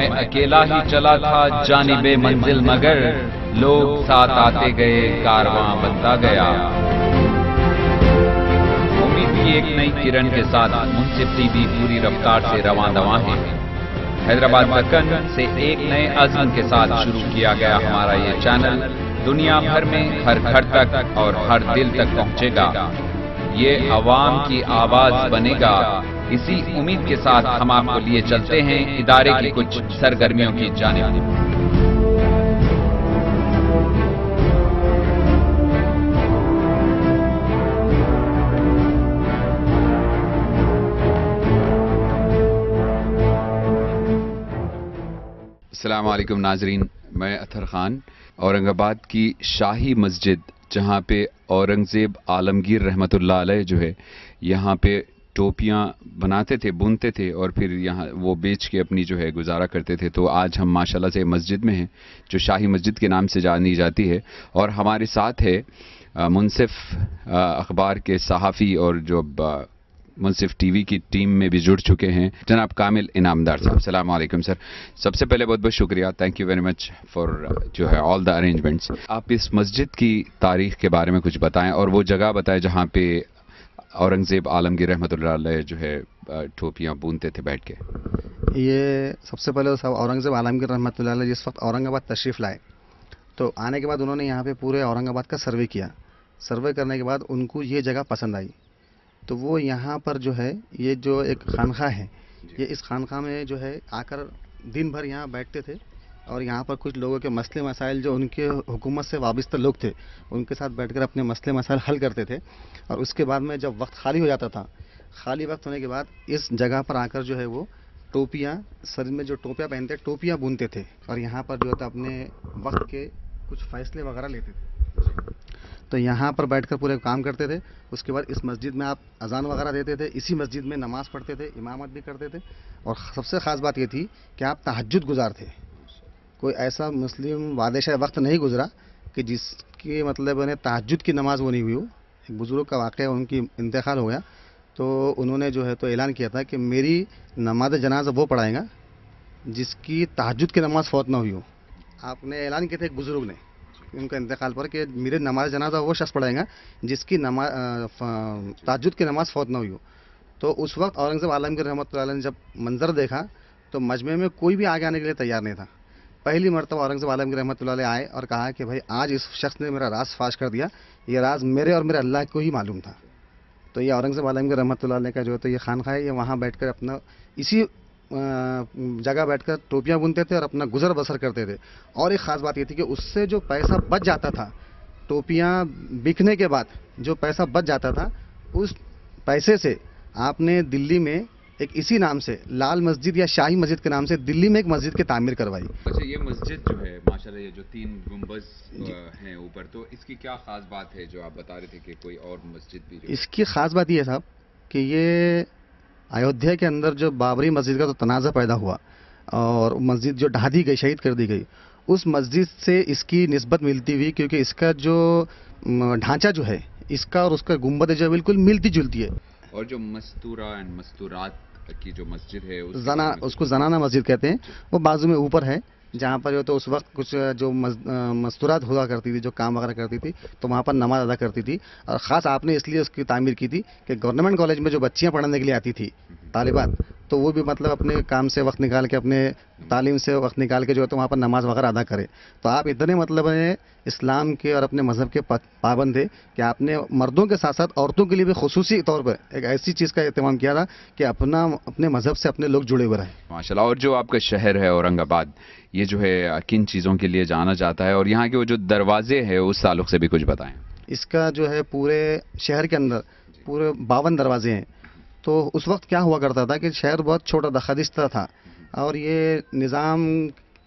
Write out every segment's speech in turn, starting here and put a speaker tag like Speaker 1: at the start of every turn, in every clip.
Speaker 1: میں اکیلا ہی چلا تھا جانب منزل، مگر لوگ ساتھ آتے گئے، کارواں بنتا گیا۔ امید کی ایک نئی کرن کے ساتھ منصف ٹی وی پوری رفتار سے رواں دواں ہے۔ حیدرآباد دکن سے ایک نئے عزم کے ساتھ شروع کیا گیا ہمارا یہ چینل دنیا بھر میں ہر گھر تک اور ہر دل تک پہنچے گا، یہ عوام کی آواز بنے گا۔ اسی امید کے ساتھ ہم آپ کو لیے چلتے ہیں ادارے کی کچھ سرگرمیوں کی جانب۔ السلام علیکم ناظرین، میں اطہر خان۔ اورنگ آباد کی شاہی مسجد جہاں پہ اورنگزیب عالمگیر رحمۃ اللہ علیہ جو ہے یہاں پہ ٹوپیاں بناتے تھے، بنتے تھے اور پھر یہاں وہ بیچ کے اپنی جو ہے گزارا کرتے تھے، تو آج ہم ماشاءاللہ سے مسجد میں ہیں جو شاہی مسجد کے نام سے جانی جاتی ہے، اور ہمارے ساتھ ہے منصف اخبار کے صحافی اور جو منصف ٹی وی کی ٹیم میں بھی جڑ چکے ہیں جناب کامل انعامدار صاحب۔ السلام علیکم سر، سب سے پہلے بہت بہت شکریہ، thank you very much for جو ہے آل دا ارینجمنٹس۔ آپ اس مسجد کی تاریخ کے بارے میں کچھ بتائیں اور وہ جگہ بتائیں جہاں پہ اورنگزیب عالمگیر رحمۃ اللہ علیہ جو ہے ٹوپیاں بونتے تھے بیٹھ کے۔
Speaker 2: یہ سب سے پہلے صاحب اورنگزیب عالمگیر رحمۃ اللہ علیہ جس وقت اورنگ آباد تشریف لائے تو آنے کے بعد انہوں نے یہاں پہ پورے اورنگ آباد کا سروے کیا۔ سروے کرنے کے بعد ان کو یہ جگہ پسند آئی، تو وہ یہاں پر جو ہے یہ جو ایک خانقاہ ہے، یہ اس خانقاہ میں جو ہے آ کر دن بھر یہاں بیٹھتے تھے، اور یہاں پر کچھ لوگوں کے مسئلے مسائل جو ان کے حکومت سے وابستہ لوگ تھے ان کے ساتھ بیٹھ کر اپنے مسئلے مسائل حل کرتے تھے، اور اس کے بعد میں جب وقت خالی ہو جاتا تھا، خالی وقت ہونے کے بعد اس جگہ پر آ کر جو ہے وہ ٹوپیاں، سر میں جو ٹوپیاں پہنتے ٹوپیاں بنتے تھے، اور یہاں پر جو ہے اپنے وقت کے کچھ فیصلے وغیرہ لیتے تھے۔ تو یہاں پر بیٹھ کر پورے کام کرتے تھے۔ اس کے بعد اس مسجد میں آپ اذان وغیرہ دیتے تھے، اسی مسجد میں نماز پڑھتے تھے، امامت بھی کرتے تھے، اور سب سے خاص بات یہ تھی کہ آپ تہجد گزار تھے۔ کوئی ایسا مسلم وادشہ وقت نہیں گزرا کہ جس کی مطلب انہیں تہجد کی نماز وہ نہیں ہوئی ہو۔ ایک بزرگ کا واقعہ، ان کی انتقال ہو گیا تو انہوں نے جو ہے تو اعلان کیا تھا کہ میری نماز جنازہ وہ پڑھائے گا جس کی تہجد کی نماز فوت نہ ہوئی ہو۔ آپ نے اعلان کیا تھا ایک بزرگ نے ان کا انتقال پر کہ میرے نماز جنازہ وہ شخص پڑھائے گا جس کی تہجد کی نماز فوت نہ ہوئی ہو۔ تو اس وقت اورنگزیب عالمگیر رحمۃ اللہ علیہ نے جب منظر دیکھا تو مجمع میں کوئی بھی آگے آنے کے لیے تیار نہیں تھا۔ پہلی مرتبہ اورنگزیب عالمگیر رحمۃ اللہ علیہ آئے اور کہا کہ بھائی آج اس شخص نے میرا راز فاش کر دیا، یہ راز میرے اور میرے اللہ کو ہی معلوم تھا۔ تو یہ اورنگزیب عالمگیر رحمۃ اللہ علیہ کا جو ہے تو یہ خانقاہ ہے، یہ وہاں بیٹھ کر اپنا اسی جگہ بیٹھ کر ٹوپیاں بنتے تھے اور اپنا گزر بسر کرتے تھے۔ اور ایک خاص بات یہ تھی کہ اس سے جو پیسہ بچ جاتا تھا، ٹوپیاں بکنے کے بعد جو پیسہ بچ جاتا تھا، اس پیسے سے آپ نے دلی میں ایک اسی نام سے لال مسجد یا شاہی مسجد کے نام سے دلی میں ایک مسجد کی تعمیر کروائی۔
Speaker 1: اچھا، یہ مسجد جو ہے ماشاءاللہ یہ جو 3 گنبد ہیں اوپر، تو اس کی کیا خاص بات ہے جو آپ بتا رہے تھے کہ کوئی اور مسجد بھی جو
Speaker 2: اس کی خاص بات یہ ہے صاحب کہ یہ ایودھیا کے اندر جو بابری مسجد کا تو تنازع پیدا ہوا اور مسجد جو ڈھا دی گئی، شہید کر دی گئی، اس مسجد سے اس کی نسبت ملتی ہوئی، کیونکہ اس کا جو ڈھانچہ جو ہے اس کا اور اس کا گنبد جو ہے بالکل ملتی جلتی ہے۔
Speaker 1: اور جو مستورہ اینڈ مستورات کی جو مسجد ہے
Speaker 2: اس کو زنانہ مسجد کہتے ہیں، وہ بازو میں اوپر ہے، جہاں پر جو تو اس وقت کچھ جو مستورات ہوا کرتی تھی، جو کام وغیرہ کرتی تھی، تو وہاں پر نماز ادا کرتی تھی۔ اور خاص آپ نے اس لیے اس کی تعمیر کی تھی کہ گورنمنٹ کالج میں جو بچیاں پڑھنے کے لیے آتی تھی طالبات، تو وہ بھی مطلب اپنے کام سے وقت نکال کے، اپنے تعلیم سے وقت نکال کے جو ہے تو وہاں پر نماز وغیرہ ادا کرے۔ تو آپ اتنے مطلب اسلام کے اور اپنے مذہب کے پابند تھے کہ آپ نے مردوں کے ساتھ ساتھ عورتوں کے لیے بھی خصوصی طور پر ایک ایسی چیز کا اہتمام کیا تھا کہ اپنے مذہب سے اپنے لوگ جڑے ہوئے رہے۔
Speaker 1: ماشاءاللہ۔ اور جو آپ کا شہر ہے اورنگ آباد، یہ جو ہے کن چیزوں کے لیے جانا جاتا ہے، اور یہاں کے وہ جو دروازے ہیں اس تعلق سے بھی کچھ بتائیں۔
Speaker 2: اس کا جو ہے پورے شہر کے اندر پورے 52 دروازے ہیں۔ تو اس وقت کیا ہوا کرتا تھا کہ شہر بہت چھوٹا تھا، خدشتہ تھا، اور یہ نظام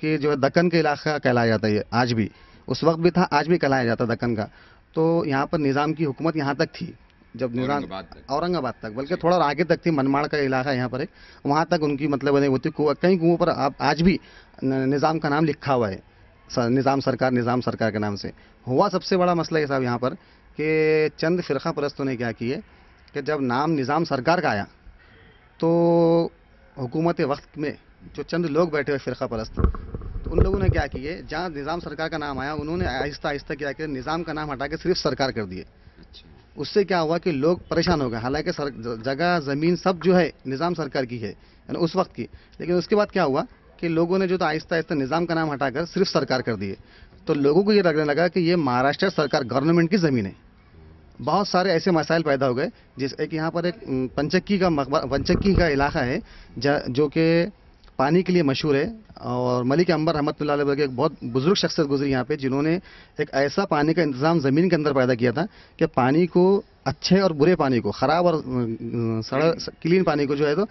Speaker 2: کے جو ہے دکن کے علاقہ کہلایا جاتا ہے، یہ آج بھی، اس وقت بھی تھا، آج بھی کہلایا جاتا دکن کا۔ تو یہاں پر نظام کی حکومت یہاں تک تھی، جب نظام اورنگ آباد تک، بلکہ تھوڑا آگے تک تھی، منماڑ کا علاقہ یہاں پر ایک، وہاں تک ان کی مطلب ہوتی، کئی کنوؤں پر آج بھی نظام کا نام لکھا ہوا ہے، نظام سرکار کے نام سے۔ ہوا سب سے بڑا مسئلہ یہ صاحب یہاں پر کہ چند فرقہ پرستوں نے کیا کیے کہ جب نام نظام سرکار کا آیا تو حکومت وقت میں जो चंद लोग बैठे हुए फ़िरक़ा परस्त, तो उन लोगों ने क्या किए, जहाँ निज़ाम सरकार का नाम आया उन्होंने आहिस्ता आहिस्ता क्या किया, निज़ाम का नाम हटा के सिर्फ सरकार कर दिए। उससे क्या हुआ कि लोग परेशान हो गए, हालांकि जगह ज़मीन सब जो है निज़ाम सरकार की है, यानी उस वक्त की। लेकिन उसके बाद क्या हुआ कि लोगों ने जो तो आहिस्ता आहिस्ता निज़ाम का नाम हटाकर सिर्फ सरकार कर दिए। तो लोगों को ये लगने लगा कि ये महाराष्ट्र सरकार गवर्नमेंट की ज़मीन है। बहुत सारे ऐसे मसाइल पैदा हो गए, एक यहाँ पर एक पंचक्की का इलाका है जो कि पानी के लिए मशहूर है, और मलिक अंबर रहमतुल्लाह अलैह के एक बहुत बुजुर्ग शख्सियत गुजरी यहाँ पे, जिन्होंने एक ऐसा पानी का इंतज़ाम ज़मीन के अंदर पैदा किया था कि पानी को, अच्छे और बुरे पानी को, ख़राब और क्लीन पानी को जो है तो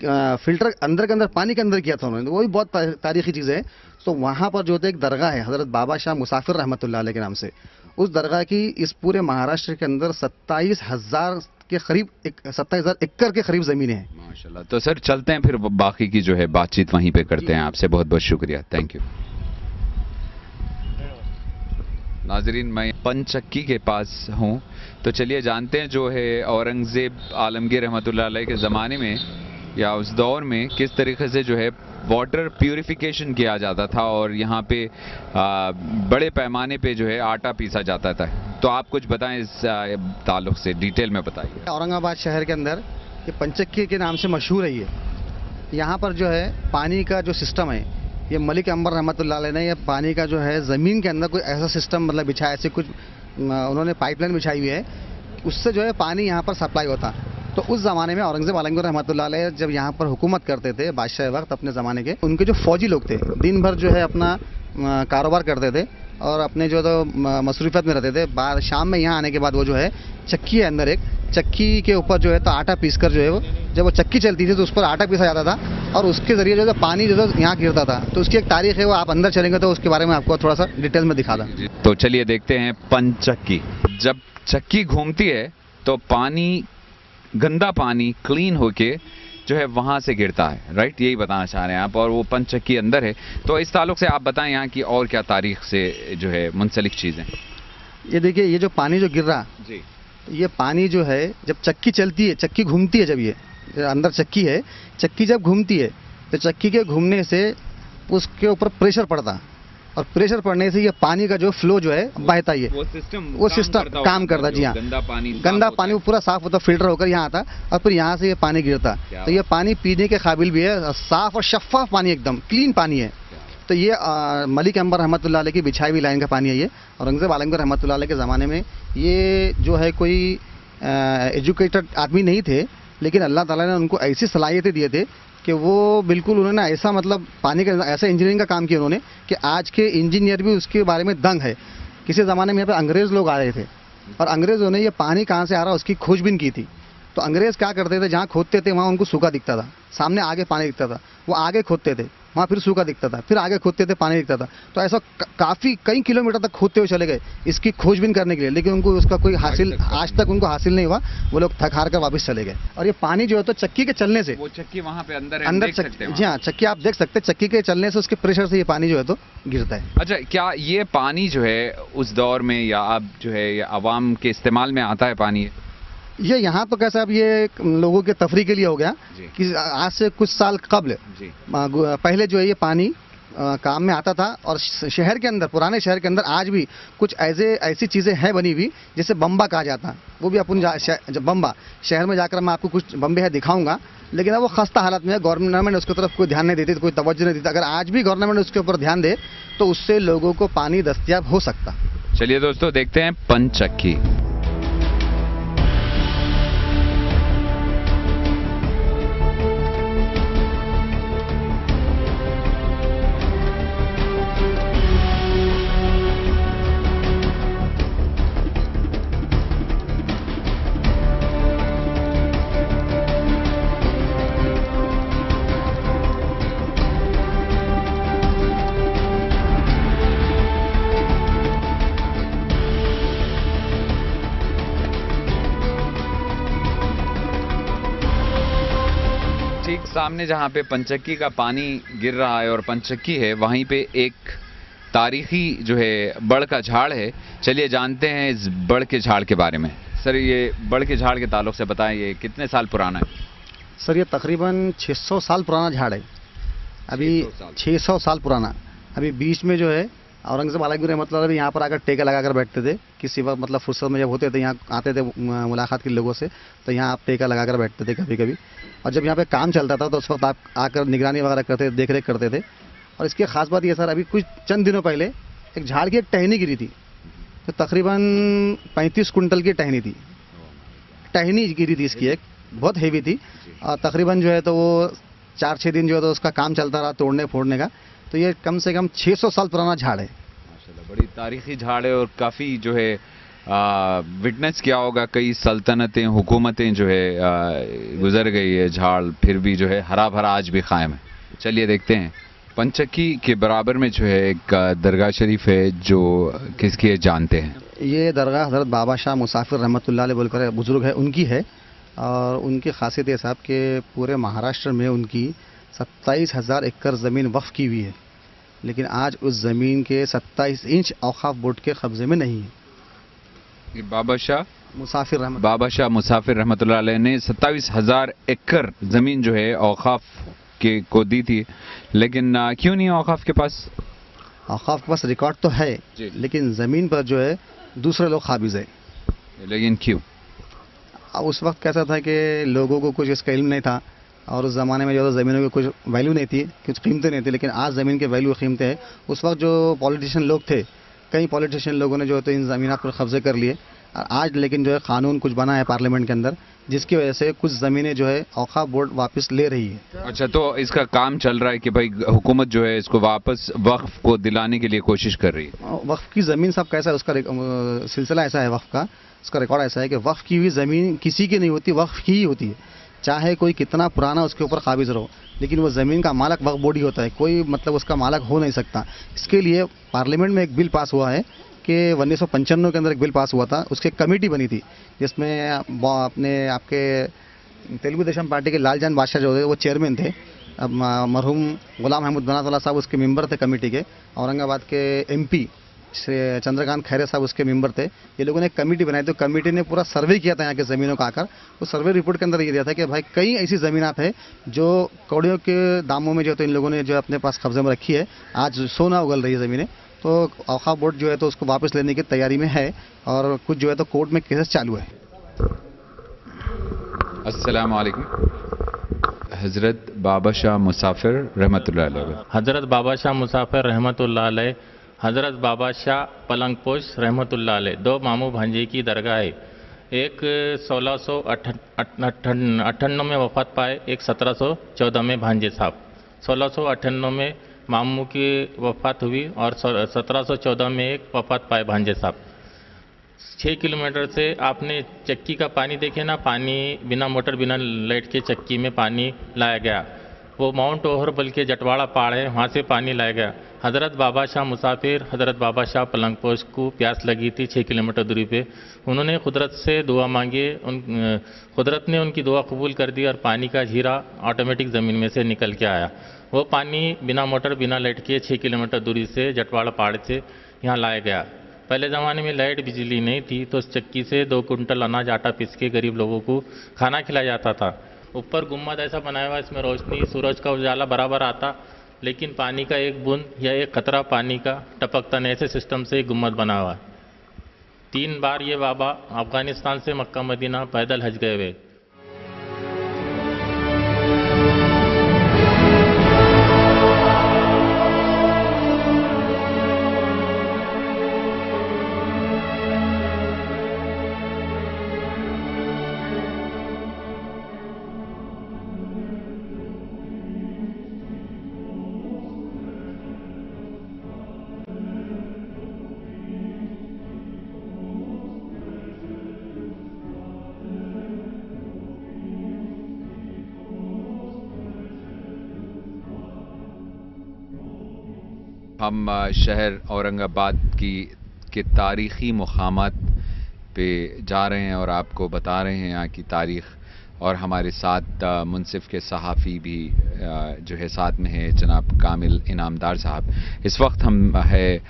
Speaker 2: फ़िल्टर अंदर के अंदर पानी के अंदर किया था उन्होंने। वो भी बहुत तारीख़ी चीज़ है। तो वहाँ पर जो है एक दरगाह है हज़रत बाबा शाह मुसाफिर रहमतुल्लाह अलैह के नाम से। उस दरगाह की इस पूरे महाराष्ट्र के अंदर 27,000 के करीब 27,000 एकड़ के करीब ज़मीनें हैं।
Speaker 1: माशाल्लाह। तो सर चलते हैं, फिर बाकी की जो है बातचीत वहीं पे करते हैं। आपसे बहुत बहुत शुक्रिया, थैंक यू। नाजरीन, मैं पंचक्की के पास हूँ, तो चलिए जानते हैं जो है औरंगज़ेब आलमगीर रहमतुल्लाह अलैह के ज़माने में या उस दौर में किस तरीके से जो है वाटर प्यूरिफिकेशन किया जाता था और यहाँ पे बड़े पैमाने पे जो है आटा पीसा जाता था। तो आप कुछ बताएं इस ताल्लुक से, डिटेल में बताइए।
Speaker 2: औरंगाबाद शहर के अंदर ये पंचक्की के नाम से मशहूर है। ये यहाँ पर जो है पानी का जो सिस्टम है, ये मलिक अंबर रहमतुल्लाह अलैह ने ये पानी का जो है ज़मीन के अंदर कोई ऐसा सिस्टम मतलब बिछाया, ऐसे कुछ उन्होंने पाइपलाइन बिछाई हुई है, उससे जो है पानी यहाँ पर सप्लाई होता। तो उस ज़माने में औरंगज़ेब आलमगीर रहमतुल्लाह अलैह जब यहाँ पर हुकूमत करते थे, बादशाह वक्त अपने ज़माने के, उनके जो फ़ौजी लोग थे दिन भर जो है अपना कारोबार करते थे और अपने जो तो मसरूफियत में रहते थे। शाम में यहाँ आने के बाद वो जो है चक्की है अंदर, एक चक्की के ऊपर जो है तो आटा पीस कर जो है वो, जब वो चक्की चलती थी तो उस पर आटा पीसा जाता था और उसके ज़रिए जो है पानी जो है यहाँ गिरता था। तो उसकी एक तारीख़ है, वो आप अंदर चलेंगे तो उसके बारे में आपको थोड़ा सा डिटेल में दिखा दूँ।
Speaker 1: तो चलिए देखते हैं पंचक्की। जब चक्की घूमती है तो पानी, गंदा पानी क्लीन होके जो है वहाँ से गिरता है, राइट? यही बताना चाह रहे हैं आप, और वो पंचक्की अंदर है। तो इस ताल्लुक से आप बताएं यहाँ की और क्या तारीख से जो है मुंसलिक चीज़ें।
Speaker 2: ये देखिए, ये जो पानी जो गिर रहा जी, ये पानी जो है जब चक्की चलती है, चक्की घूमती है, जब ये अंदर चक्की है, चक्की जब घूमती है तो चक्की के घूमने से उसके ऊपर प्रेशर पड़ता, और प्रेशर पड़ने से ये पानी का जो फ्लो जो है बहता, ये वो सिस्टम काम करता। जी हाँ, गंदा पानी पूरा साफ होता, फिल्टर होकर यहाँ आता और फिर यहाँ से ये पानी गिरता। तो ये पानी पीने के काबिल भी है, साफ और शफाफ पानी, एकदम क्लीन पानी है। तो ये मलिक अंबर रहमतुल्लाह अलैह की बिछाई हुई लाइन का पानी है ये। औरंगज़ेब आलमगीर रहमतुल्लाह अलैह के ज़माने में ये जो है कोई एजुकेटेड आदमी नहीं थे, लेकिन अल्लाह ताला ने उनको ऐसी सलाहियतें दिए थे कि वो बिल्कुल, उन्होंने ऐसा मतलब पानी का ऐसा इंजीनियरिंग का काम किया उन्होंने कि आज के इंजीनियर भी उसके बारे में दंग है। किसी ज़माने में यहाँ पे अंग्रेज़ लोग आ रहे थे और अंग्रेज़ों ने ये पानी कहाँ से आ रहा है उसकी खोजबीन की थी। तो अंग्रेज़ क्या करते थे, जहाँ खोदते थे वहाँ उनको सूखा दिखता था, सामने आगे पानी दिखता था, वो आगे खोदते थे, वहाँ फिर सूखा दिखता था, फिर आगे खोदते थे, पानी दिखता था। तो ऐसा काफ़ी कई किलोमीटर तक खोदते हुए चले गए इसकी खोजबीन करने के लिए, लेकिन उनको उसका कोई हासिल, आज तक उनको हासिल नहीं हुआ। वो लोग थक हार कर वापस चले गए। और ये पानी जो है तो चक्की के चलने से,
Speaker 1: वो चक्की वहाँ पे अंदर
Speaker 2: जी हाँ, चक्की आप देख सकते हैं, चक्की के चलने से उसके प्रेशर से ये पानी जो है तो गिरता है।
Speaker 1: अच्छा, क्या ये पानी जो है उस दौर में या अब जो है आवाम के इस्तेमाल में आता है पानी?
Speaker 2: ये यहाँ तो कैसा, अब ये लोगों के तफरी के लिए हो गया कि आज से कुछ साल कबल पहले जो है ये पानी काम में आता था। और शहर के अंदर, पुराने शहर के अंदर आज भी कुछ ऐसी चीज़ें हैं बनी हुई, जैसे बम्बा कहा जाता, वो भी अपन बम्बा शहर में जाकर मैं आपको कुछ बम्बे है दिखाऊंगा, लेकिन अब वो खस्ता हालत में है। गवर्नमेंट उसकी तरफ कोई ध्यान नहीं देती, कोई तवज्जो नहीं देती। अगर आज भी गवर्नमेंट उसके ऊपर ध्यान दे तो उससे लोगों को पानी दस्तयाब हो सकता।
Speaker 1: चलिए दोस्तों, देखते हैं पंचक्की। सामने जहाँ पे पंचक्की का पानी गिर रहा है और पंचक्की है, वहीं पे एक तारीखी जो है बड़ का झाड़ है। चलिए जानते हैं इस बड़ के झाड़ के बारे में। सर, ये बड़ के झाड़ के ताल्लुक से बताएं, ये कितने साल पुराना है?
Speaker 2: सर, ये तकरीबन 600 साल पुराना झाड़ है। अभी 600 साल पुराना। अभी बीच में जो है औरंगजेब आलमगीर रहमतुल्लाह अलैह यहाँ पर आकर टेका लगा कर बैठते थे, किसी वक्त मतलब फुर्सत में जब होते थे यहाँ आते थे मुलाकात के लोगों से, तो यहाँ आप टेका लगा कर बैठते थे कभी कभी। और जब यहाँ पे काम चलता था तो उस वक्त आप आकर निगरानी वगैरह करते थे, देख रेख करते थे। और इसकी खास बात ये सर, अभी कुछ चंद दिनों पहले एक झाड़ की एक टहनी गिरी थी, तो तकरीबन 35 कुंटल की टहनी थी। टहनी गिरी थी इसकी, एक बहुत हेवी थी। और तकरीबन जो है तो वो 4-6 दिन जो है तो उसका काम चलता रहा तोड़ने फोड़ने का। तो ये कम से कम 600 साल पुराना झाड़ है।
Speaker 1: माशाल्लाह, बड़ी तारीखी झाड़ है और काफ़ी जो है विटनेस किया होगा, कई सल्तनतें हुकूमतें जो है गुजर गई है, झाड़ फिर भी जो है हरा भरा आज भी कायम है। चलिए देखते हैं। पंचक्की के बराबर में जो है एक दरगाह शरीफ है, जो किसकी है जानते हैं।
Speaker 2: ये दरगाह हज़रत बाबा शाह मुसाफिर रहमतुल्लाह अलैह बोलकर बुजुर्ग है, उनकी है। और उनकी खासियत ये साहब कि पूरे महाराष्ट्र में उनकी 27,000 एकड़ ज़मीन वक्फ की हुई है, लेकिन आज उस ज़मीन के 27 इंच औक़ाफ़ बोर्ड के कब्ज़े में नहीं है।
Speaker 1: ये बाबा शाह मुसाफिर रहमतुल्लाह अलैह ने 27,000 एकड़ ज़मीन जो है औक़ाफ़ के को दी थी, लेकिन क्यों नहीं औक़ाफ़ के पास?
Speaker 2: औक़ाफ़ के पास रिकॉर्ड तो है, लेकिन ज़मीन पर जो है दूसरे लोग काबिज़ है।
Speaker 1: लेकिन क्यों?
Speaker 2: अब उस वक्त कैसा था कि लोगों को कुछ इसका इल्म नहीं था, और उस ज़माने में जो है ज़मीनों की कुछ वैल्यू नहीं थी, कुछ कीमतें नहीं थी। लेकिन आज ज़मीन के वैल्यू कीमतें हैं। उस वक्त जो पॉलिटिशियन लोग थे, कई पॉलिटिशियन लोगों ने जो है तो इन ज़मीनात पर कब्ज़े कर लिए। और आज लेकिन जो है क़ानून कुछ बना है पार्लियामेंट के अंदर, जिसकी वजह से कुछ ज़मीनें जो है औक़ाफ़ बोर्ड वापस ले रही है।
Speaker 1: अच्छा, तो इसका काम चल रहा है कि भाई हुकूमत जो है इसको वापस वक्फ को दिलाने के लिए कोशिश कर रही है।
Speaker 2: वक्फ की ज़मीन सब कैसा है, उसका सिलसिला ऐसा है, वक्फ का उसका रिकॉर्ड ऐसा है कि वक्फ की हुई ज़मीन किसी की नहीं होती, वक्फ की ही होती है। चाहे कोई कितना पुराना उसके ऊपर काबिज़ रहो, लेकिन वो ज़मीन का मालक वक्फ बोर्ड ही होता है, कोई मतलब उसका मालक हो नहीं सकता। इसके लिए पार्लियामेंट में एक बिल पास हुआ है कि 1995 के अंदर एक बिल पास हुआ था, उसकी कमेटी बनी थी, जिसमें अपने आपके तेलुगु देशम पार्टी के लालजान बादशाह जो है वो चेयरमैन थे। अब मरहूम गुलाम अहमद बनातुल्लाह साहब उसके मेंबर थे कमेटी के। औरंगाबाद के MP श्री चंद्रकांत खैरे साहब उसके मेंबर थे। ये लोगों ने एक कमेटी बनाई, तो कमेटी ने पूरा सर्वे किया था यहाँ के ज़मीनों का आकर। तो सर्वे रिपोर्ट के अंदर ये दिया था कि भाई कई ऐसी ज़मीनात है जो कौड़ियों के दामों में जो तो इन लोगों ने जो अपने पास कब्जे में रखी है, आज सोना उगल रही है ज़मीनें। तो औक़ाफ़ बोर्ड जो है तो उसको वापस लेने की तैयारी में है, और कुछ जो है तो कोर्ट में केसेस चालू है।
Speaker 1: अस्सलाम वालेकुम। हज़रत बाबा शाह मुसाफिर रहमतुल्लाह अलैह।
Speaker 3: हज़रत बाबा शाह मुसाफिर रहमतुल्लाह अलैह, हज़रत बाबा शाह पलंगपोश रहमतुल्लाह अलैह, दो मामू भांजे की दरगाह है। एक 1698 में वफ़ात पाए, एक 1714 में भांजे साहब। 1698 में मामू की वफ़ात हुई और 1714 में एक वफ़ात पाए भांजे साहब। 6 किलोमीटर से आपने चक्की का पानी देखे ना, पानी बिना मोटर बिना लाइट के चक्की में पानी लाया गया। वो माउंट ओहरबल के जटवाड़ा पहाड़ है, वहाँ से पानी लाया गया। हज़रत बाबा शाह मुसाफिर, हज़रत बाबा शाह पलंगपोश को प्यास लगी थी 6 किलोमीटर दूरी पे। उन्होंने कुदरत से दुआ मांगी, कुदरत ने उनकी दुआ कबूल कर दी और पानी का झीरा ऑटोमेटिक ज़मीन में से निकल के आया। वो पानी बिना मोटर बिना लाइट के 6 किलोमीटर दूरी से जटवाड़ा पहाड़ से यहाँ लाया गया। पहले ज़माने में लाइट बिजली नहीं थी, तो उस चक्की से 2 कुंटल अनाज आटा पीस के गरीब लोगों को खाना खिलाया जाता था। ऊपर गुम्मद ऐसा बनाया हुआ, इसमें रोशनी सूरज का उजाला बराबर आता, लेकिन पानी का एक बूंद या एक खतरा पानी का टपकता नहीं, ऐसे सिस्टम से गुम्मद बना हुआ है। 3 बार ये बाबा अफ़गानिस्तान से मक्का मदीना पैदल हज गए हुए।
Speaker 1: हम शहर औरंगाबाद के तारीख़ी मक़ामात पे जा रहे हैं और आपको बता रहे हैं यहाँ की तारीख़। और हमारे साथ मुनसिफ के सहाफ़ी भी जो है साथ में है, जनाब कामिल इनामदार साहब। इस वक्त हम है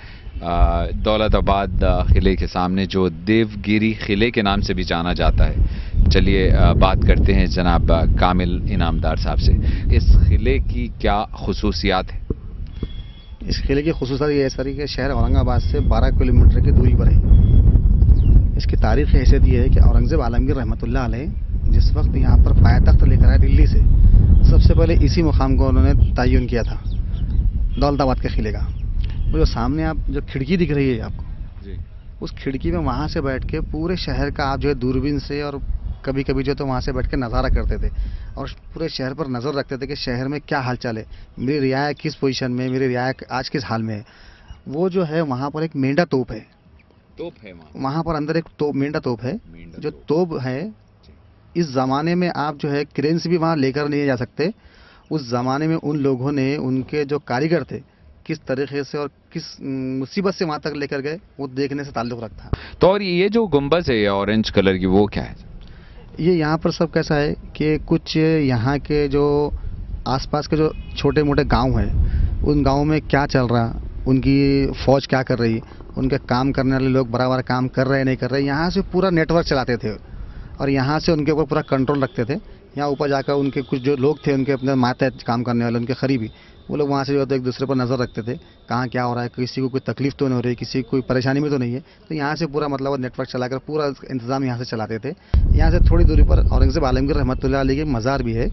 Speaker 1: दौलताबाद क़िले के सामने, जो देवगिरी क़िले के नाम से भी जाना जाता है। चलिए बात करते हैं जनाब कामिल इनामदार साहब से। इस किले की क्या खसूसियात है?
Speaker 2: इस किले की खसूसियत ये है सर कि शहर औरंगाबाद से 12 किलोमीटर की दूरी पर है। इसकी तारीख़ हैसियत ये है कि औरंगज़ेब आलमगीर रहमतुल्लाह अलैह जिस वक्त यहाँ पर पायतख्त लेकर आए दिल्ली से, सबसे पहले इसी मुकाम को उन्होंने तयन किया था, दौलताबाद के किले का। वो जो सामने आप जो खिड़की दिख रही है आपको
Speaker 1: जी।
Speaker 2: उस खिड़की में वहाँ से बैठ के पूरे शहर का आप जो है दूरबीन से और कभी कभी जो तो वहाँ से बैठ के नज़ारा करते थे और पूरे शहर पर नज़र रखते थे कि शहर में क्या हालचाल है, मेरी रियाया किस पोजीशन में, मेरी रियाया आज किस हाल में है। वो जो है वहाँ पर एक मेंढा तोप है,
Speaker 1: तोप है
Speaker 2: वहाँ पर अंदर एक मेंढा तोप है।
Speaker 1: मेंढा
Speaker 2: जो तोप है इस ज़माने में आप जो है क्रेन से भी वहाँ लेकर नहीं जा सकते। उस ज़माने में उन लोगों ने, उनके जो कारीगर थे, किस तरीके से और किस मुसीबत से वहाँ तक लेकर गए, वो देखने से ताल्लुक़ रखता है।
Speaker 1: तो और ये जो गुंबद है ये ऑरेंज कलर की, वो क्या है?
Speaker 2: ये यहाँ पर सब कैसा है कि कुछ यहाँ के जो आसपास के जो छोटे मोटे गांव हैं, उन गांवों में क्या चल रहा, उनकी फ़ौज क्या कर रही, उनके काम करने वाले लोग बराबर काम कर रहे नहीं कर रहे, यहाँ से पूरा नेटवर्क चलाते थे और यहाँ से उनके ऊपर पूरा कंट्रोल रखते थे। यहाँ ऊपर जाकर उनके कुछ जो लोग थे, उनके अपने मातहत काम करने वाले, उनके करीबी, वो लोग वहाँ से जो होते एक दूसरे पर नज़र रखते थे, कहाँ क्या हो रहा है, किसी को कोई तकलीफ तो नहीं हो रही, किसी को कोई परेशानी में तो नहीं है। तो यहाँ से पूरा मतलब नेटवर्क चलाकर पूरा इंतज़ाम यहाँ से चलाते थे। यहाँ से थोड़ी दूरी पर औरंगज़ेब आलमगीर रहमतुल्लाह अलैह की मज़ार भी है,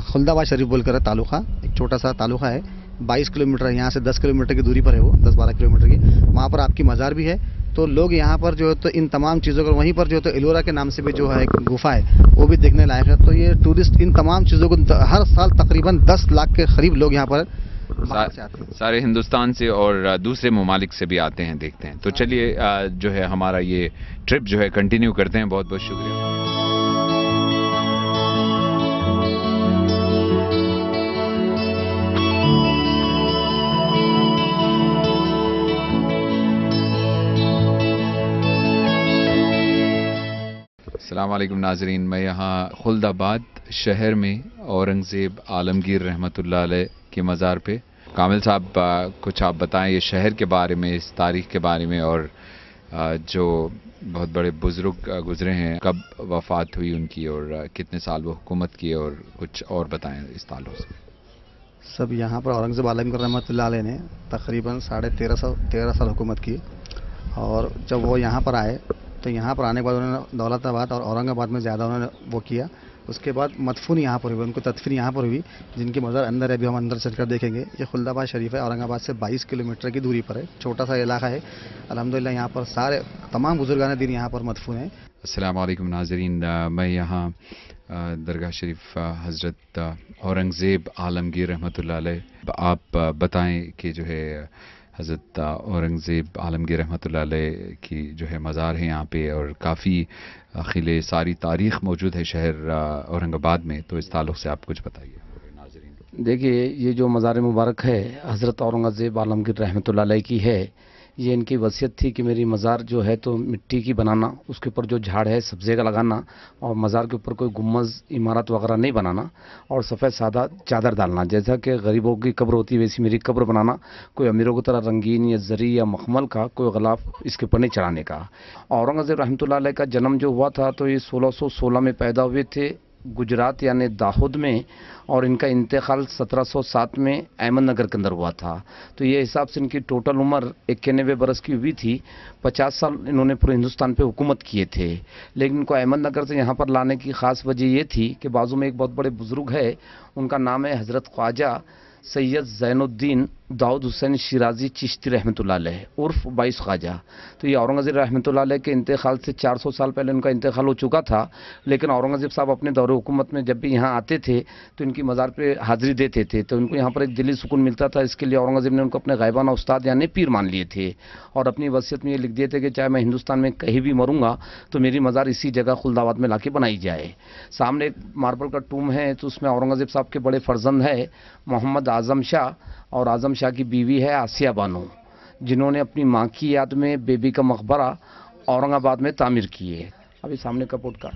Speaker 2: खुल्दाबाद शरीफ बोलकर है तालुका, एक छोटा सा तालुका है, 22 किलोमीटर, यहाँ से 10 किलोमीटर की दूरी पर है वो, 10-12 किलोमीटर की। वहाँ पर आपकी मज़ार भी है। तो लोग यहाँ पर जो है तो इन तमाम चीज़ों को, वहीं पर जो है तो एलोरा के नाम से भी जो है एक गुफा है, वो भी देखने लायक है। तो ये टूरिस्ट इन तमाम चीज़ों को हर साल तकरीबन 10 लाख के करीब लोग यहाँ पर बाहर से आते हैं।
Speaker 1: सारे हिंदुस्तान से और दूसरे ममालिक से भी आते हैं, देखते हैं। तो चलिए जो है हमारा ये ट्रिप जो है कंटिन्यू करते हैं। बहुत बहुत शुक्रिया। अस्सलाम वालेकुम नाजरीन, मैं यहाँ खुल्दाबाद शहर में औरंगज़ेब आलमगीर रहमतुल्लाह अलैह की मज़ार पे। कामिल साहब कुछ आप बताएं ये शहर के बारे में, इस तारीख़ के बारे में, और जो बहुत बड़े बुज़ुर्ग गुज़रे हैं, कब वफ़ात हुई उनकी और कितने साल वो हुकूमत की, और कुछ और बताएं इस ताल्लुक़ से।
Speaker 2: सब यहाँ पर औरंगज़ेब आलमगीर रहमतुल्लाह अलैह ने तकरीबन 13.5 साल हुकूमत की। और जब वो यहाँ पर आए तो यहाँ पर आने के बाद उन्होंने दौलताबाद और औरंगाबाद में ज़्यादा उन्होंने वो किया। उसके बाद मदफून यहाँ पर हुई, उनको तदफीन यहाँ पर हुई, जिनकी मज़ार अंदर है, अभी हम अंदर चलकर देखेंगे। ये खुल्दाबाद शरीफ है, औरंगाबाद से 22 किलोमीटर की दूरी पर है, छोटा सा इलाका है। अल्हम्दुलिल्लाह यहाँ पर सारे तमाम बुजुर्गान दीन यहाँ पर मदफून है।
Speaker 1: अस्सलाम वालेकुम नाज़रीन, मैं यहाँ दरगाह शरीफ हज़रत औरंगज़ेब आलमगीर रहमतुल्लाह अलैह। आप बताएं कि जो है हज़रत औरंगज़ेब आलमगीर रहमतुल्लाह अलैह की जो है मज़ार है यहाँ पे, और काफ़ी किले, सारी तारीख़ मौजूद है शहर औरंगाबाद में। तो इस ताल्लुक़ से आप कुछ बताइए नाज़रीन।
Speaker 4: देखिए, ये जो मज़ार मुबारक है हज़रत औरंगज़ेब आलमगीर रहमतुल्लाह अलैह की है। ये इनकी वसीयत थी कि मेरी मज़ार जो है तो मिट्टी की बनाना, उसके ऊपर जो झाड़ है सब्ज़े का लगाना, और मज़ार के ऊपर कोई गुम्बद इमारत वगैरह नहीं बनाना, और सफ़ेद सादा चादर डालना। जैसा कि गरीबों की कब्र होती है वैसी मेरी कब्र बनाना, कोई अमीरों की तरह रंगीन या जरी या मखमल का कोई गलाफ इसके ऊपर नहीं चढ़ाने का। औरंगज़ेब रहमतुल्लाह अलैह का जन्म जो हुआ था तो ये 1616 में पैदा हुए थे गुजरात यानी दाहोद में, और इनका इंतकाल 1707 में अहमदनगर के अंदर हुआ था। तो ये हिसाब से इनकी टोटल उम्र 91 बरस की हुई थी। 50 साल इन्होंने पूरे हिंदुस्तान पे हुकूमत किए थे। लेकिन इनको अहमदनगर से यहाँ पर लाने की ख़ास वजह ये थी कि बाजू में एक बहुत बड़े बुज़ुर्ग है, उनका नाम है हज़रत ख्वाजा सैयद ज़ैनुद्दीन दाऊद हुसैन शिराजी चिश्ती रहमतुल्लाह अलैह उर्फ 22 ख्वाजा। तो ये औरंगज़ेब रहमतुल्लाह अलैह के इंतकाल से 400 साल पहले उनका इंतकाल हो चुका था। लेकिन औरंगज़ेब साहब अपने दौरे हुकूमत में जब भी यहाँ आते थे तो इनकी मज़ार पे हाज़िरी देते थे, तो उनको यहाँ पर एक दिली सुकून मिलता था। इसके लिए औरंगज़ेब ने उनको अपने गायबाना उस्ताद यानी पीर मान लिए थे, और अपनी वसीयत में ये लिख दिए थे कि चाहे मैं हिंदुस्तान में कहीं भी मरूंगा तो मेरी मज़ार इसी जगह खुल्दाबाद में लाके बनाई जाए। सामने एक मार्बल का टूम है, तो उसमें औरंगज़ेब साहब के बड़े फर्जंद है मोहम्मद आज़म शाह, और आज़म शाह की बीवी है आसिया बानो, जिन्होंने अपनी माँ की याद में बेबी का मकबरा औरंगाबाद में तामीर किए। अभी सामने कपूट का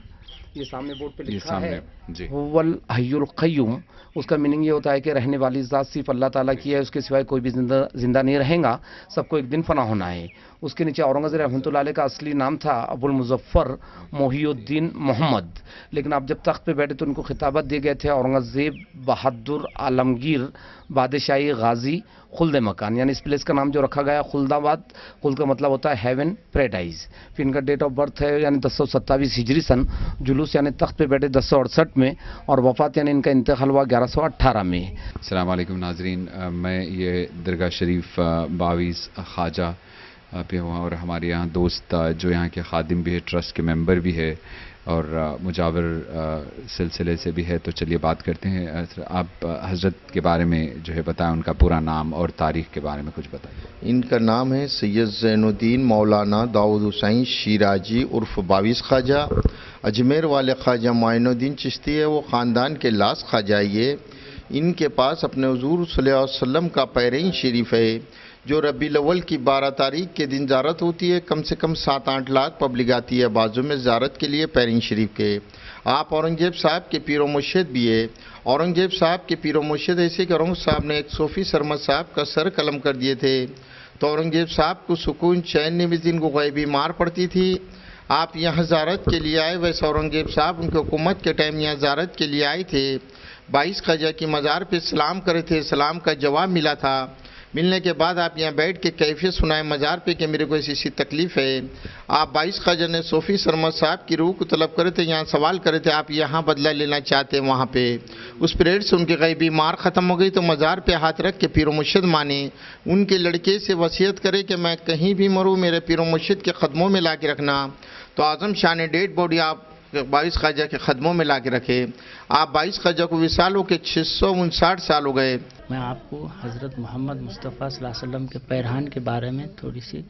Speaker 4: یہ سامنے بورڈ پہ
Speaker 1: یہ
Speaker 4: لکھا
Speaker 1: سامنے
Speaker 4: ہے
Speaker 1: جی
Speaker 4: ول حی القیوم، اس کا میننگ یہ ہوتا ہے کہ رہنے والی ذات صرف اللہ تعالیٰ کی ہے، اس کے سوائے کوئی بھی زندہ نہیں رہیں گا، سب کو ایک دن فنا ہونا ہے۔ اس کے نیچے اورنگزیب رحمۃ اللہ علیہ کا اصلی نام تھا ابو المظفر محی الدین محمد، لیکن آپ جب تخت پہ بیٹھے تو ان کو خطابت دیے گئے تھے اورنگزیب بہادر عالمگیر بادشاہی غازی خلد مکان، یعنی اس پلیس کا نام جو رکھا گیا خلد آباد، خلد کا مطلب ہوتا ہے ہیون پیراڈائز۔ پھر ان کا ڈیٹ آف برتھ ہے یعنی 1027 ہجری سن، جلوس یعنی تخت پہ بیٹھے 1068 میں، اور وفات یعنی ان کا انتقال ہوا 1118 میں۔
Speaker 1: السلام علیکم ناظرین، میں یہ درگاہ شریف 22 خواجہ پہ ہوں، اور ہمارے یہاں دوست جو یہاں کے خادم بھی ہے، ٹرسٹ کے ممبر بھی ہے اور مجاور سلسلے سے بھی ہے، تو چلیے بات کرتے ہیں۔ آپ حضرت کے بارے میں جو ہے بتائیں، ان کا پورا نام اور تاریخ کے بارے میں کچھ بتائیں۔
Speaker 5: ان کا نام ہے سید زین الدین مولانا داؤد حسین شیراجی عرف 22 خواجہ۔ اجمیر والے خواجہ معین الدین چشتی ہے، وہ خاندان کے لاس خواجہ یہ۔ ان کے پاس اپنے حضور صلی اللہ علیہ وسلم کا پیرین شریف ہے، جو ربیع الاول کی 12 تاریخ کے دن زیارت ہوتی ہے۔ کم سے کم 7-8 لاکھ پبلک آتی ہے بازو میں زیارت کے لیے پیرین شریف کے۔ آپ اورنگزیب صاحب کے پیر و مرشد بھی ہے۔ اورنگزیب صاحب کے پیر و مرشد ایسے کہ اورنگزیب صاحب نے ایک صوفی سرمد صاحب کا سر قلم کر دیے تھے، تو اورنگزیب صاحب کو سکون چین نویز ان کو غیبی مار پڑتی تھی۔ آپ یہاں زیارت کے لیے آئے، ویسے اورنگزیب صاحب ان کی حکومت کے ٹائم یہاں زیارت کے لیے آئے تھے۔ 22 خواجہ کی مزار پہ سلام کرے تھے، سلام کا جواب ملا تھا۔ ملنے کے بعد آپ یہاں بیٹھ کے کیفیت سنائے مزار پہ کہ میرے کو ایسی تکلیف ہے۔ آپ 22 خواجہ نے صوفی سرمد صاحب کی روح کو طلب کرے تھے، یہاں سوال کرے تھے آپ یہاں بدلہ لینا چاہتے ہیں وہاں پہ۔ اس پیریڈ سے ان کی غیبی مار ختم ہو گئی، تو مزار پہ ہاتھ رکھ کے پیر و مرشد مانے۔ ان کے لڑکے سے وصیت کرے کہ میں کہیں بھی مروں میرے پیر و مرشد کے قدموں میں لا کے رکھنا، تو اعظم شاہ نے ڈیڈ باڈی آپ 22 خواجہ کے قدموں میں لا کے رکھے۔ آپ 22 خواجہ کو وصال ہو کے 659 سال ہو گئے۔
Speaker 6: میں آپ کو حضرت محمد مصطفیٰ صلی اللہ علیہ وسلم کے پیرہن کے بارے میں تھوڑی سی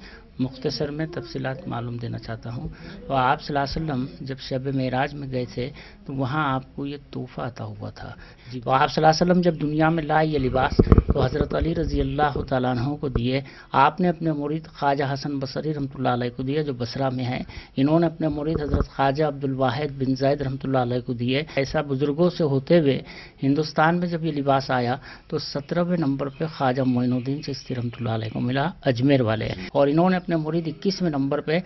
Speaker 6: مختصر میں تفصیلات معلوم دینا چاہتا ہوں۔ تو آپ صلی اللہ علیہ وسلم جب شب معراج میں گئے تھے تو وہاں آپ کو یہ تحفہ عطا ہوا تھا جی۔ تو آپ صلی اللہ علیہ وسلم جب دنیا میں لائے یہ لباس تو حضرت علی رضی اللہ تعالیٰ عنہ کو دیے۔ آپ نے اپنے مرید خواجہ حسن بصری رحمۃ اللہ علیہ کو دیے جو بصرہ میں ہیں۔ انہوں نے اپنے مرید حضرت خواجہ عبد الواحد بن زید رحمۃ اللہ علیہ کو دیے۔ ایسا بزرگوں سے ہوتے ہوئے ہندوستان میں جب یہ لباس آیا تو 17ویں نمبر پہ خواجہ معین الدین چشتی رحمۃ اللہ علیہ کو ملا، اجمیر والے، اور انہوں نے اپنے مرید 21ویں نمبر پہ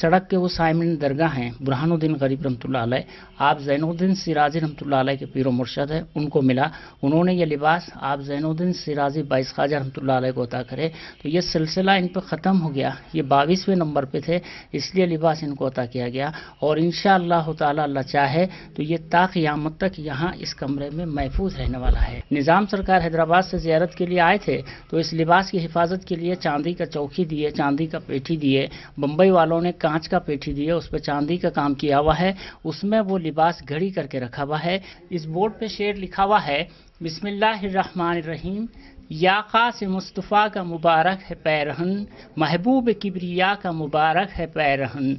Speaker 6: سڑک کے وہ سائمن درگاہ ہیں برہان الدین غریب رحمۃ اللہ علیہ، آپ زین الدین سراجی رحمۃ اللہ علیہ کے پیر و مرشد ہے، ان کو ملا۔ انہوں نے یہ لباس آپ زین الدین سراجی 22 خواجہ رحمۃ اللہ علیہ کو عطا کرے، تو یہ سلسلہ ان پہ ختم ہو گیا۔ یہ 22ویں نمبر پہ تھے اس لیے لباس ان کو عطا کیا گیا، اور انشاءاللہ تعالی اللہ چاہے تو یہ تا قیامت تک یہاں اس کمرے میں محفوظ رہنے والا ہے۔ نظام سرکار حیدرآباد سے زیارت کے لیے آئے تھے تو اس لباس کی حفاظت کے لیے چاندی کا چوکی دیے، چاندی کا پیٹھی دیے، بمبئی والوں نے کانچ کا پیٹھی دیے، اس پہ چاندی کا کام کیا ہوا ہے، اس میں وہ لباس گھڑی کر کے رکھا ہوا ہے۔ اس بورڈ پہ شعر لکھا ہوا ہے، بسم اللہ الرحمن الرحیم، یا قاسم مصطفیٰ کا مبارک ہے پیرہن، محبوب کبریا کا مبارک ہے پیرہن،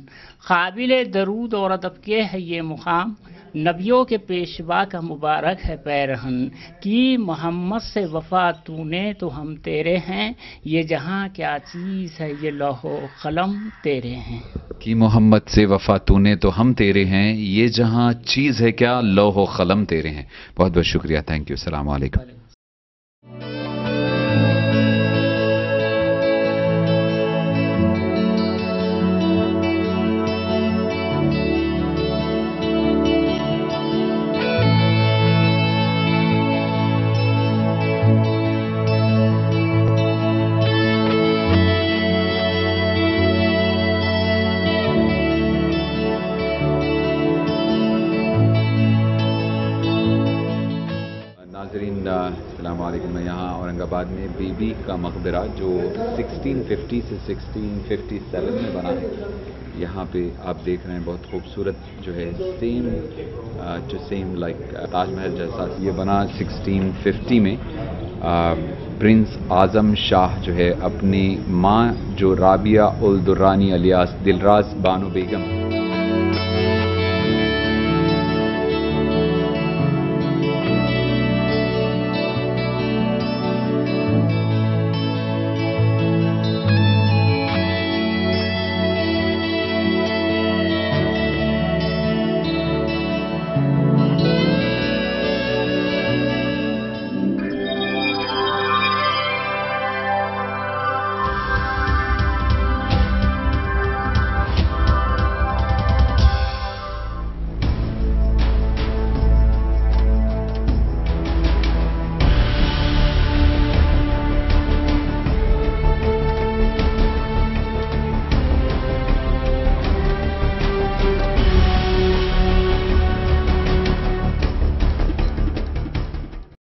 Speaker 6: قابل درود اور ادب کے ہے یہ مقام، نبیوں کے پیشوا کا مبارک ہے پیرہن، کی محمد سے وفا تو نے تو ہم تیرے ہیں، یہ جہاں کیا چیز ہے یہ لوح و قلم تیرے ہیں۔
Speaker 1: کہ محمد سے وفا تو نے تو ہم تیرے ہیں، یہ جہاں چیز ہے کیا لوح و قلم تیرے ہیں۔ بہت بہت شکریہ، تھینک یو، السلام علیکم۔ السلام علیکم۔ میں یہاں اورنگ آباد میں بی بی کا مقبرہ جو 1650 سے 1657 میں بنا ہے، یہاں پہ آپ دیکھ رہے ہیں بہت خوبصورت جو ہے سیم لائک تاج محل جیسا یہ بنا 1650 میں۔ پرنس اعظم شاہ جو ہے اپنی ماں جو رابعہ الدرانی الیاس دلراز بانو بیگم